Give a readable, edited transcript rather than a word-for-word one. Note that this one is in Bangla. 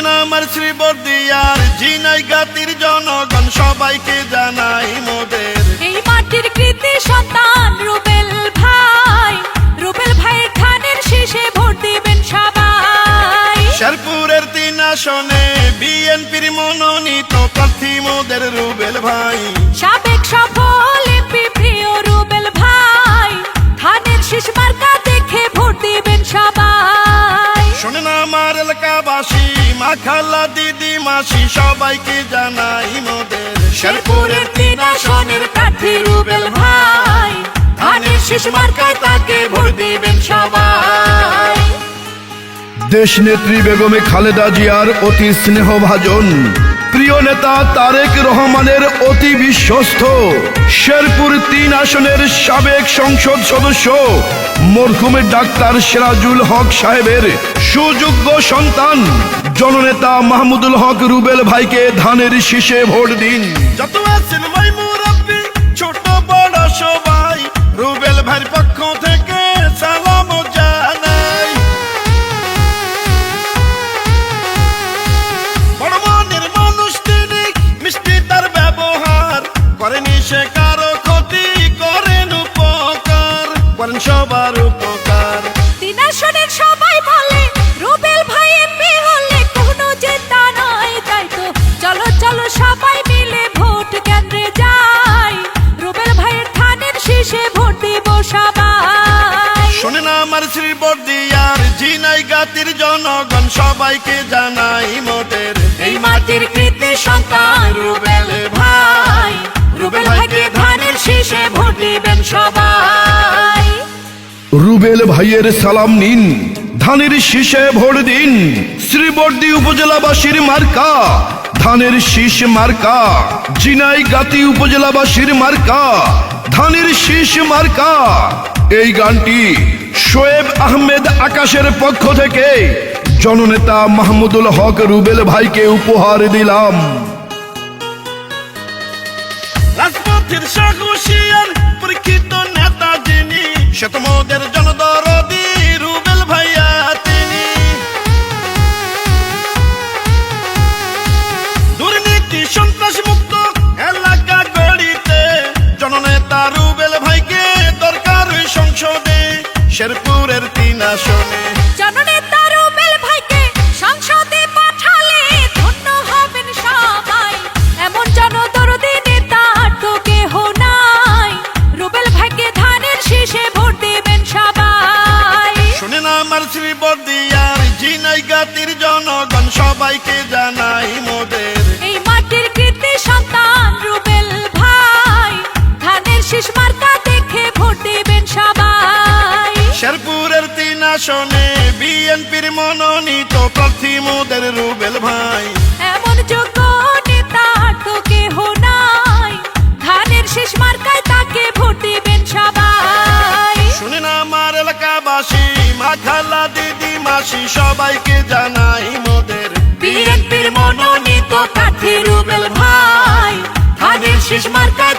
শোনেন আমার শ্রীবর্দিয়ার ঝিনাইগাতির জনগণ সবাইকে জানাই মোদের এই মাটির কৃতি সন্তান রুবেল ভাই, রুবেল ভাইয়ের ধানের শীষে ভোট দিবেন সবাই। শেরপুরের 3 আসনে বিএনপির মনোনীত প্রার্থী মোদের রুবেল ভাই। সাবেক সফল এমপি প্রিয় রুবেল ভাই, ধানের শীষ মার্কা দেখে ভোট দিবেন সবাই। শোনেন আমার এলাকাবাসী মা খালা দিদি মাসি সবাইকে জানাই মোদের শেরপুরের 3 আসনের প্রার্থী রুবেল ভাই, ধানের শীষ মার্কায় তাকে ভোট দিবেন সবাই। দেশ নেত্রী বেগমে খালেদা জিয়ার অতি স্নেহভাজন প্রিয় নেতা তারেক রহমানের অতি বিশ্বস্ত শেরপুর 3 আসনের সাবেক সংসদ সদস্য মরহুমের ডাক্তার সিরাজুল হক সাহেবের সুযোগ্য সন্তান জননেতা মাহমুদুল হক রুবেল ভাইকে ধানের শীষে ভোট দিন। যত আছেন ভাই মুরব্বি ছোট বড় সবাই রুবেল ভাইয়ের পক্ষ থেকে সালাম জানাই। বড় মনের মানুষ তিনি, মিষ্টি তার ব্যবহার, করেনি সে কারো ক্ষতি, করেন উপকার, করেন সবার উপকার। 3 আসনের সবাই বলে রুবেল ভাই এমপি হলে কোনো চিন্তা নাই, তাই তো চলো চলো সবাই মিলে ভোট কেন্দ্রে যাই, রুবেল ভাইয়ের ধানের শীষে ভোট দিব সবাই। শোনেন আমার শ্রীবর্দিয়ার ঝিনাইগাতির জনগণ সবাইকে জানাই মোদের এই মাটির কৃতি সন্তান রুবেল ভাই, রুবেল ভাইকে ধানের শীষে ভোট দিবেন সবাই। রুবেল ভাইয়ের সালাম নিন, ধানের শীষে ভোট দিন। শ্রীবর্দী উপজেলাবাসীর মার্কা ধানের শীষ মার্কা, ঝিনাইগাতি উপজেলাবাসীর মার্কা ধানের শীষ মার্কা। এই গানটি শোয়েব আহমেদ আকাশের পক্ষ থেকে জননেতা মাহমুদুল হক রুবেল ভাইকে উপহার দিলাম। রাজপথের সাহসিয়ার পরীক্ষিত নেতা যিনি, সে তো মোদের জনদরদি রুবেল ভাইয়া তিনি। দুর্নীতি সন্ত্রাস মুক্ত এলাকা গড়িতে জননেতা রুবেল ভাইকে দরকার সংসদে শেরপুরের 3 আসনে। জননেতা রুবেল ভাইকে সংসদে পাঠালে ধন্য হবেন সবাই, এমন জনদরদি নেতা তো কেহ নাই, রুবেল ভাইকে ধানের শীষে ভোট দিবেন সবাই। শোনেন আমার শ্রীবর্দিয়ার ঝিনাইগাতির জনগণ সবাইকে জানাই মোদের এই মাটির কৃতি সন্তান রুবেল ভাই, ধানের শীষ মার্কা দেখে ভোট দিবেন সবাই। শেরপুরের 3 আসনে বিএনপির মনোনীত প্রার্থী মোদের রুবেল ভাই। এমন যোগ্য নেতা তো কেহ নাই, ধানের শীষ মার্কায় তাকে ভোট দিবেন সবাই। শুনেন আমার এলাকাবাসী মা খালা দিদি মাসি সবাইকে জানাই মোদের বিএনপির মনোনীত প্রার্থী রুবেল ভাই, ধানের শীষ মার্কায়